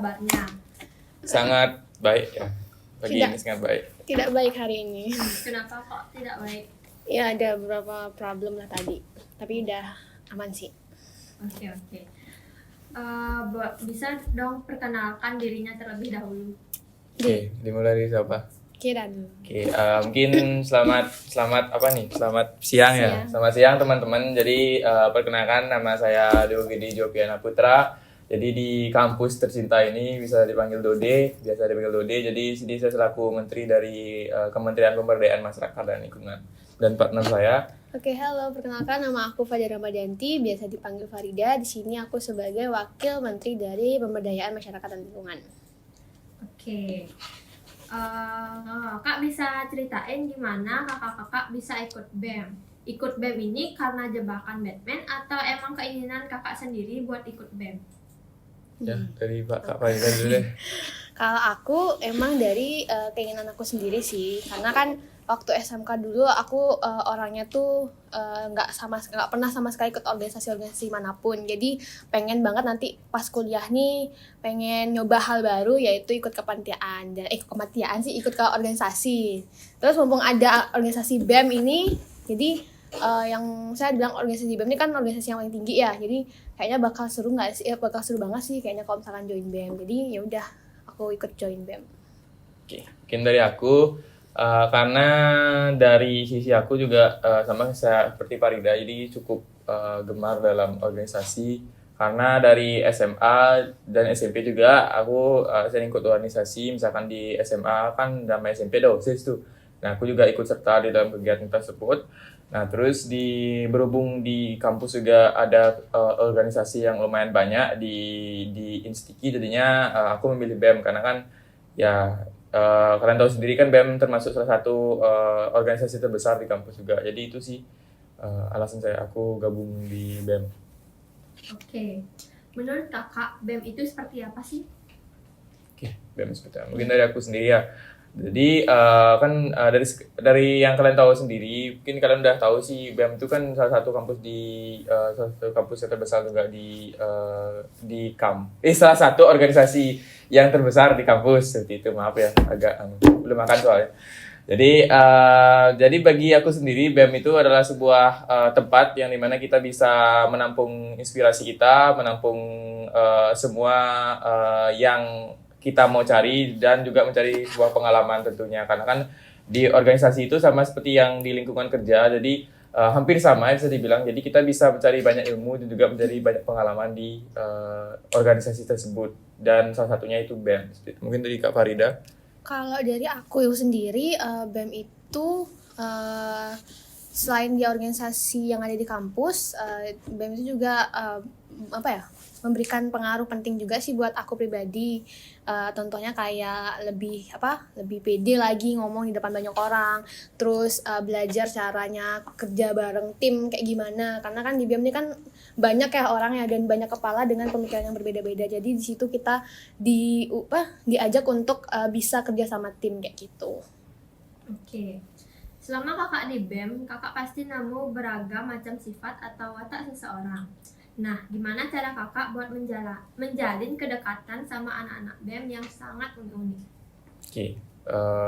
kabarnya? Sangat baik ya. Pagi Tidak. ini sangat baik. Tidak baik hari ini. Kenapa kok tidak baik? Ya ada beberapa problem lah tadi. Tapi udah aman sih. Oke. Bisa dong perkenalkan dirinya terlebih dahulu. Oke, dimulai dari siapa? Kira dulu. Oke, mungkin selamat apa nih? Selamat siang ya. Siang. Selamat siang teman-teman. Jadi perkenalkan nama saya Deogedi Jopiana Putra. Jadi di kampus tercinta ini bisa dipanggil Dode, biasa dipanggil Dode. Jadi sini saya selaku menteri dari Kementerian Pemberdayaan Masyarakat dan Lingkungan. Dan partner saya. Oke, halo. Perkenalkan nama aku Fajar Ramadhanti, biasa dipanggil Farida. Di sini aku sebagai wakil menteri dari Pemberdayaan Masyarakat dan Lingkungan. Oke. Kak bisa ceritain gimana kakak-kakak bisa ikut BEM? Ikut BEM ini karena jebakan Batman atau emang keinginan kakak sendiri buat ikut BEM? Ya, dari Kak Faida dulu deh. Kalau aku emang dari keinginan aku sendiri sih, karena kan waktu SMK dulu aku orangnya tuh nggak pernah sama sekali ikut organisasi manapun. Jadi pengen banget nanti pas kuliah nih pengen nyoba hal baru, yaitu ikut kepanitiaan dan ikut ke organisasi. Terus mumpung ada organisasi BEM ini, jadi yang saya bilang organisasi BEM ini kan organisasi yang paling tinggi ya. Jadi kayaknya bakal seru banget sih kayaknya kalau misalkan join BEM. Jadi ya udah aku ikut join BEM. Oke, mungkin dari aku karena dari sisi aku juga sama saya seperti Farida, jadi cukup gemar dalam organisasi karena dari SMA dan SMP juga aku sering ikut organisasi. Misalkan di SMA kan nama SMP ada OSIS tuh. Nah, aku juga ikut serta di dalam kegiatan tersebut. Nah, terus berhubung di kampus juga ada organisasi yang lumayan banyak di Instiki, jadinya aku memilih BEM karena kan ya kalian tahu sendiri kan BEM termasuk salah satu organisasi terbesar di kampus juga. Jadi itu sih alasan aku gabung di BEM. Oke. Menurut kakak BEM itu seperti apa sih? Oke, BEM seperti apa? Mungkin dari aku sendiri ya. Jadi kan dari yang kalian tahu sendiri, mungkin kalian udah tahu sih BEM itu kan salah satu kampus salah satu kampus yang terbesar juga salah satu organisasi yang terbesar di kampus seperti itu. Maaf ya, agak belum makan soalnya. Jadi bagi aku sendiri BEM itu adalah sebuah tempat yang dimana kita bisa menampung inspirasi kita, menampung semua yang kita mau cari dan juga mencari sebuah pengalaman tentunya, karena kan di organisasi itu sama seperti yang di lingkungan kerja, jadi hampir sama bisa dibilang. Jadi kita bisa mencari banyak ilmu dan juga mencari banyak pengalaman di organisasi tersebut, dan salah satunya itu BEM. Mungkin dari Kak Farida. Kalau dari aku sendiri, BEM itu selain di organisasi yang ada di kampus, BEM itu juga memberikan pengaruh penting juga sih buat aku pribadi. Contohnya kayak lebih pede lagi ngomong di depan banyak orang, terus belajar caranya kerja bareng tim kayak gimana, karena kan di BEM ini kan banyak ya orang ya, dan banyak kepala dengan pemikiran yang berbeda-beda. Jadi di situ kita diajak untuk bisa kerja sama tim kayak gitu. Oke. Selama kakak di BEM, kakak pasti nemu beragam macam sifat atau watak seseorang. Nah, gimana cara kakak buat menjalin kedekatan sama anak-anak BEM yang sangat unik? Oke,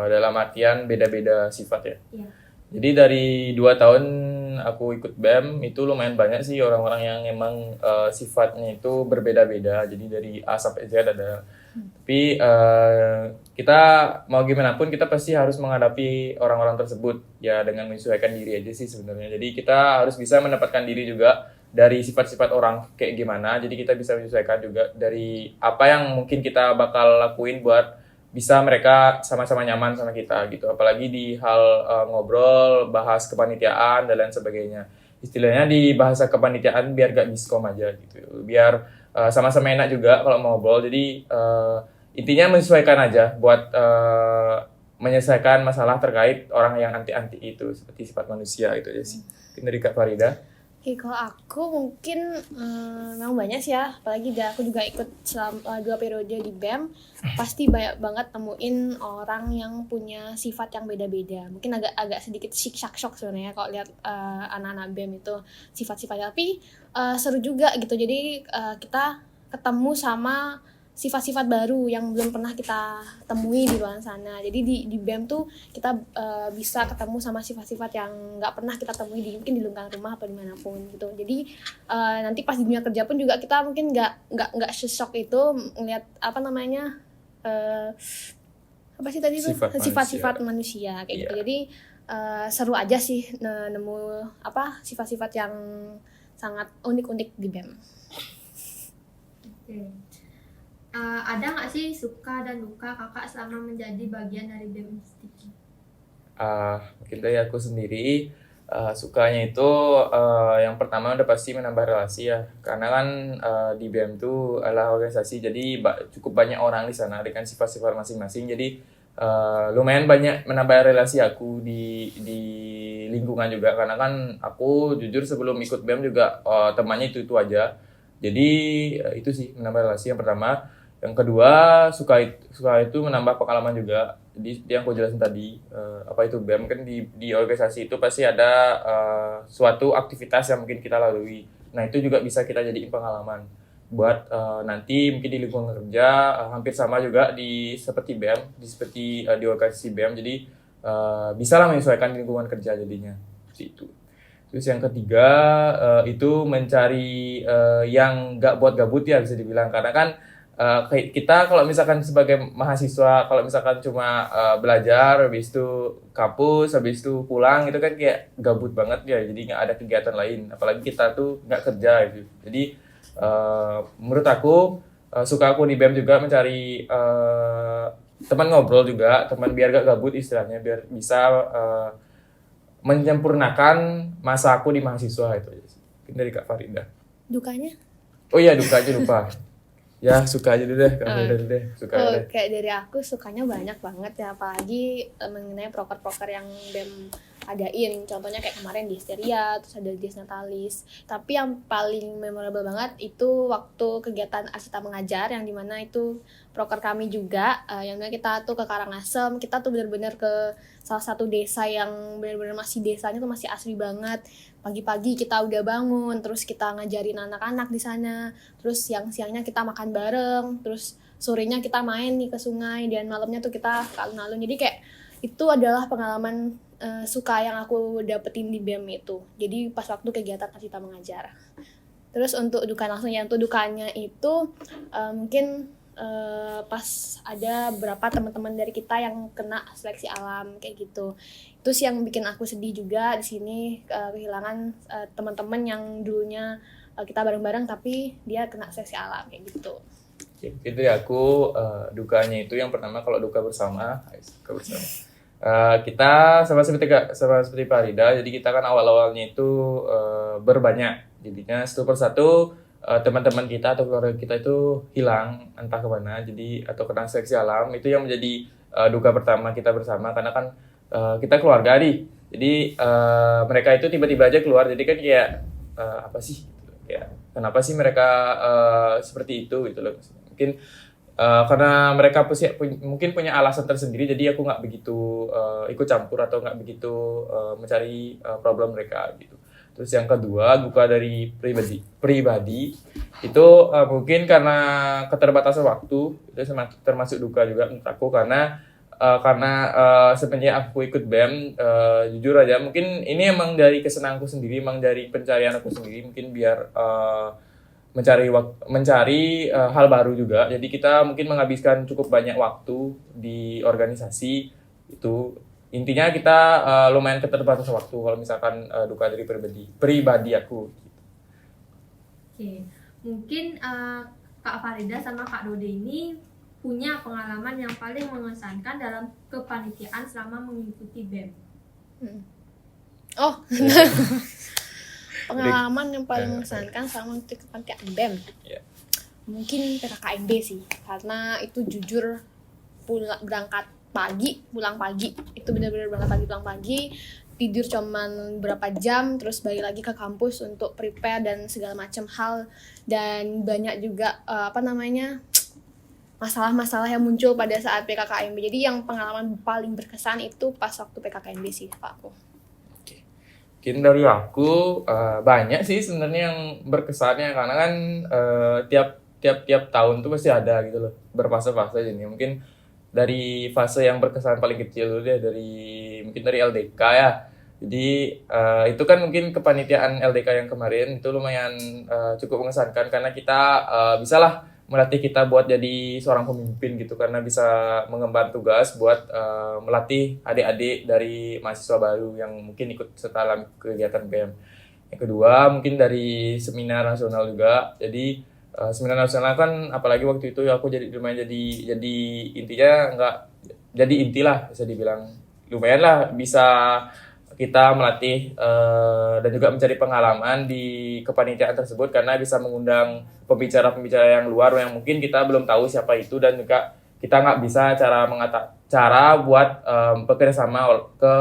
dalam artian beda-beda sifat ya. Iya. Jadi dari 2 tahun aku ikut BEM itu lumayan banyak sih orang-orang yang emang sifatnya itu berbeda-beda. Jadi dari A sampai Z ada. Tapi kita mau gimana pun kita pasti harus menghadapi orang-orang tersebut ya dengan menyesuaikan diri aja sih sebenarnya. Jadi kita harus bisa mendapatkan diri juga dari sifat-sifat orang kayak gimana. Jadi kita bisa menyesuaikan juga dari apa yang mungkin kita bakal lakuin buat bisa mereka sama-sama nyaman sama kita gitu. Apalagi di hal ngobrol, bahas kepanitiaan dan lain sebagainya. Istilahnya di bahasa kepanitiaan biar gak miskom aja gitu. Biar sama-sama enak juga kalau mau ngobrol. Jadi intinya menyesuaikan aja buat menyelesaikan masalah terkait orang yang anti-anti itu, seperti sifat manusia gitu aja sih. Mungkin dari Kak Farida. Oke, kalau aku mungkin memang banyak sih ya, apalagi aku juga ikut selama 2 periode di BEM, pasti banyak banget temuin orang yang punya sifat yang beda-beda. Mungkin agak sedikit shock sebenarnya kalau lihat anak-anak BEM itu sifat-sifatnya, tapi seru juga gitu. Jadi kita ketemu sama sifat-sifat baru yang belum pernah kita temui di luar sana. Jadi di BEM tuh kita bisa ketemu sama sifat-sifat yang nggak pernah kita temui mungkin di lingkungan rumah atau dimanapun gitu. Jadi nanti pas di dunia kerja pun juga kita mungkin nggak shock itu ngeliat apa namanya apa sih tadi tuh sifat-sifat manusia kayak gitu. Jadi seru aja sih nemu apa sifat-sifat yang sangat unik-unik di BEM. Oke. Ada nggak sih suka dan duka kakak selama menjadi bagian dari BEM Institute? Mungkin dari aku sendiri, sukanya itu yang pertama udah pasti menambah relasi ya, karena kan di BEM itu adalah organisasi, jadi cukup banyak orang di sana dengan sifat-sifat masing-masing, jadi lumayan banyak menambah relasi aku di lingkungan juga, karena kan aku jujur sebelum ikut BEM juga temannya itu aja, jadi itu sih menambah relasi yang pertama. Yang kedua, suka itu menambah pengalaman juga. Jadi yang aku jelasin tadi, apa itu BEM kan di organisasi itu pasti ada suatu aktivitas yang mungkin kita lalui. Nah itu juga bisa kita jadiin pengalaman buat nanti mungkin di lingkungan kerja hampir sama juga seperti BEM, seperti di organisasi BEM. Jadi bisa lah menyesuaikan di lingkungan kerja jadinya. Seperti itu. Terus yang ketiga itu mencari yang nggak buat gabut ya bisa dibilang, karena kan kita kalau misalkan sebagai mahasiswa kalau misalkan cuma belajar habis itu kampus habis itu pulang itu kan kayak gabut banget ya, jadi nggak ada kegiatan lain, apalagi kita tuh nggak kerja gitu. Jadi menurut aku suka aku di BEM juga mencari teman ngobrol juga, teman biar gak gabut istilahnya, biar bisa menyempurnakan masa aku di mahasiswa itu aja sih. Mungkin dari Kak Farida. Dukanya? Oh iya, dukanya lupa. Ya suka aja dulu deh, kamu dulu deh, suka deh. Kayak dari aku sukanya banyak banget ya, apalagi mengenai proker-proker yang BEM adain. Contohnya kayak kemarin di Histeria, terus ada Dies Natalis. Tapi yang paling memorable banget itu waktu kegiatan Arsita Mengajar, yang dimana itu proker kami juga, yang dimana kita tuh ke Karangasem, kita tuh benar-benar ke salah satu desa yang benar-benar masih desanya tuh masih asli banget. Pagi-pagi kita udah bangun, terus kita ngajarin anak-anak di sana, terus siang-siangnya kita makan bareng, terus sorenya kita main nih ke sungai, dan malamnya tuh kita ke alun-alun. Jadi kayak itu adalah pengalaman suka yang aku dapetin di BEM itu. Jadi pas waktu kegiatan Arsita Mengajar. Terus untuk duka langsung ya, untuk dukanya itu mungkin pas ada beberapa teman-teman dari kita yang kena seleksi alam kayak gitu. Itu sih yang bikin aku sedih juga di sini, kehilangan teman-teman yang dulunya kita bareng-bareng tapi dia kena seleksi alam kayak gitu. Itu ya aku dukanya itu yang pertama kalau duka bersama. Kita sama seperti Pak Rida, jadi kita kan awal-awalnya itu berbanyak, jadinya satu persatu teman-teman kita atau keluarga kita itu hilang entah kemana, jadi atau kena seleksi alam, itu yang menjadi duka pertama kita bersama, karena kan kita keluarga nih, jadi mereka itu tiba-tiba aja keluar, jadi kan kayak apa sih, ya kenapa sih mereka seperti itu gitu loh, mungkin karena mereka mungkin punya alasan tersendiri, jadi aku nggak begitu ikut campur atau nggak begitu mencari problem mereka gitu. Terus yang kedua, duka dari pribadi itu mungkin karena keterbatasan waktu, itu termasuk duka juga untuk aku, karena sebenarnya aku ikut BEM, jujur aja mungkin ini emang dari kesenanganku sendiri, emang dari pencarian aku sendiri, mungkin biar mencari hal baru juga. Jadi kita mungkin menghabiskan cukup banyak waktu di organisasi itu. Intinya kita lumayan keterbatasan waktu kalau misalkan duka dari pribadi aku. Oke, mungkin Kak Farida sama Kak Dode ini punya pengalaman yang paling mengesankan dalam kepanitiaan selama mengikuti BEM. Oh, pengalaman yang paling mengesankan selama mengikuti kepanitiaan BEM. Yeah. Mungkin PKKMB sih, karena itu jujur berangkat pagi, pulang pagi. Itu benar-benar berangkat pagi, pulang pagi, tidur cuman berapa jam, terus balik lagi ke kampus untuk prepare dan segala macam hal. Dan banyak juga masalah-masalah yang muncul pada saat PKKMB. Jadi yang pengalaman paling berkesan itu pas waktu PKKMB sih Pak aku. Mungkin dari aku banyak sih sebenarnya yang berkesannya, karena kan tiap tahun tuh pasti ada gitu loh, berfase-fase ini. Mungkin dari fase yang berkesan paling kecil dulu deh, mungkin dari LDK ya. Jadi itu kan mungkin kepanitiaan LDK yang kemarin itu lumayan cukup mengesankan karena kita bisalah melatih kita buat jadi seorang pemimpin gitu, karena bisa mengemban tugas buat melatih adik-adik dari mahasiswa baru yang mungkin ikut serta dalam kegiatan BEM. Yang kedua mungkin dari seminar nasional juga. Jadi seminar nasional kan apalagi waktu itu aku lumayan jadi intinya nggak jadi intilah, bisa dibilang lumayan lah bisa kita melatih dan juga mencari pengalaman di kepanitiaan tersebut, karena bisa mengundang pembicara-pembicara yang luar yang mungkin kita belum tahu siapa itu, dan juga kita nggak bisa cara buat bekerja sama ke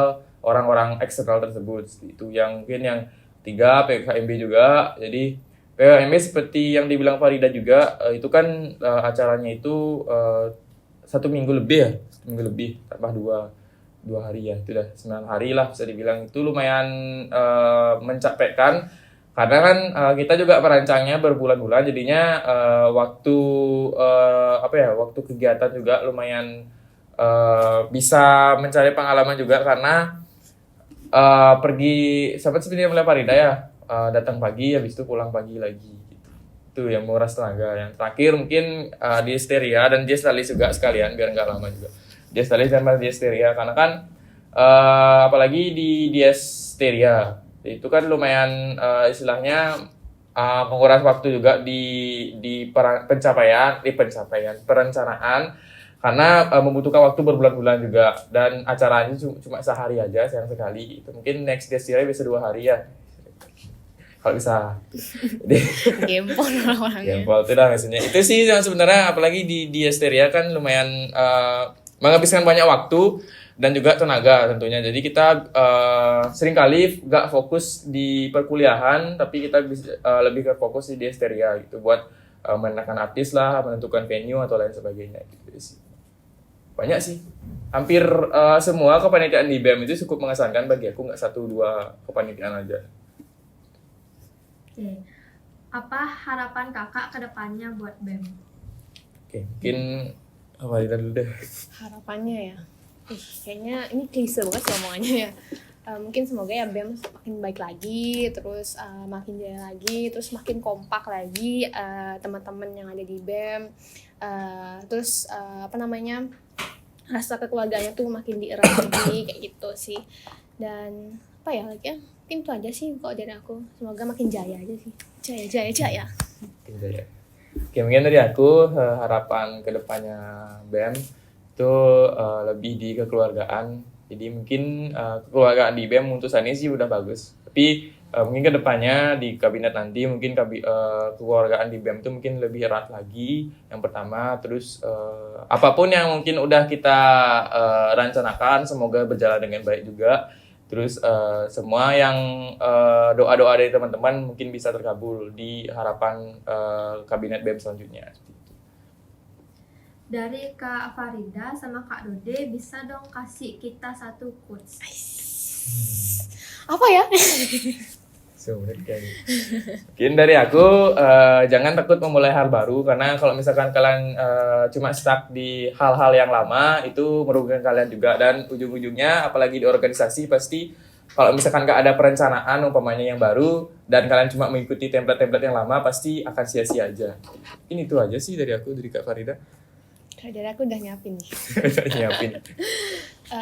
orang-orang eksternal tersebut. Itu yang mungkin yang tiga, PKMB juga. Jadi PKMB seperti yang dibilang Farida juga, itu kan acaranya itu 1 minggu lebih tambah dua hari ya, itu udah 9 hari lah bisa dibilang. Itu lumayan mencapekkan karena kan kita juga merancangnya berbulan-bulan, jadinya waktu kegiatan juga lumayan bisa mencari pengalaman juga, karena pergi seperti mulai Farida ya, datang pagi habis itu pulang pagi lagi gitu. Itu yang menguras tenaga. Yang terakhir mungkin diesteria dan diestalis juga sekalian biar nggak lama juga. Diestalis dan diesteria karena kan apalagi di diesteria itu kan lumayan istilahnya menguras waktu juga di perencanaan, karena membutuhkan waktu berbulan-bulan juga, dan acaranya cuma sehari aja, sayang sekali. Itu mungkin next diesteria bisa 2 hari ya kalau bisa. Gempol orang-orangnya. Gempol itu dah maksudnya. Itu sih yang sebenarnya apalagi di diesteria kan lumayan menghabiskan banyak waktu dan juga tenaga tentunya. Jadi kita seringkali nggak fokus di perkuliahan, tapi kita bisa lebih ke fokus di diesteria gitu, buat menentukan artis lah, menentukan venue atau lain sebagainya gitu sih. Banyak sih. Hampir semua kepanitiaan di BEM itu cukup mengesankan bagi aku, nggak 1-2 kepanitiaan aja. Oke. Apa harapan kakak ke depannya buat BEM? Oke, mungkin Farida dulu deh. Harapannya ya, kayaknya ini klise banget sih omongannya ya. Mungkin semoga ya BEM makin baik lagi, terus makin jaya lagi, terus makin kompak lagi teman-teman yang ada di BEM, terus rasa kekeluarganya tuh makin dierat lagi kayak gitu sih. Dan apa ya lagi ya, mungkin itu aja sih kalau dari aku. Semoga makin jaya aja sih, jaya. Mungkin saja. Oke, mungkin dari aku harapan kedepannya BEM itu lebih di kekeluargaan. Jadi mungkin kekeluargaan di BEM untuk saat ini sih udah bagus. Tapi mungkin kedepannya di kabinet nanti mungkin kekeluargaan di BEM itu mungkin lebih erat lagi. Yang pertama, terus apapun yang mungkin udah kita rencanakan semoga berjalan dengan baik juga. Terus semua yang doa-doa dari teman-teman mungkin bisa terkabul di harapan kabinet BEM selanjutnya. Dari Kak Farida sama Kak Dode bisa dong kasih kita 1 quotes. Apa ya? Mungkin dari aku, jangan takut memulai hal baru, karena kalau misalkan kalian cuma stuck di hal-hal yang lama itu merugikan kalian juga, dan ujung-ujungnya apalagi di organisasi pasti kalau misalkan nggak ada perencanaan umpamanya yang baru dan kalian cuma mengikuti template-template yang lama pasti akan sia-sia aja. Ini itu aja sih dari aku, dari Kak Farida. Dari aku udah nyiapin nih. Nyiapin.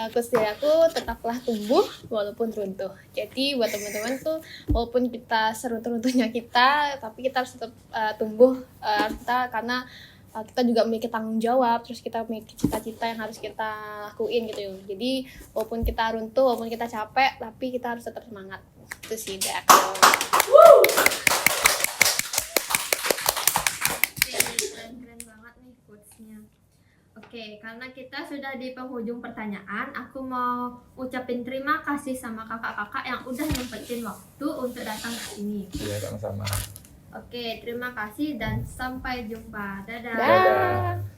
Quotes dari aku, tetaplah tumbuh walaupun runtuh. Jadi buat teman-teman tuh, walaupun kita seruntuh-runtuhnya kita, tapi kita harus tetap tumbuh karena kita juga memiliki tanggung jawab, terus kita memiliki cita-cita yang harus kita lakuin gitu. Jadi walaupun kita runtuh, walaupun kita capek, tapi kita harus tetap semangat. Itu sih dari aku. Keren banget nih quotesnya. Oke, karena kita sudah di penghujung pertanyaan, aku mau ucapin terima kasih sama kakak-kakak yang udah nyempetin waktu untuk datang ke sini. Iya, sama-sama. Oke, terima kasih dan sampai jumpa. Dadah. Dadah.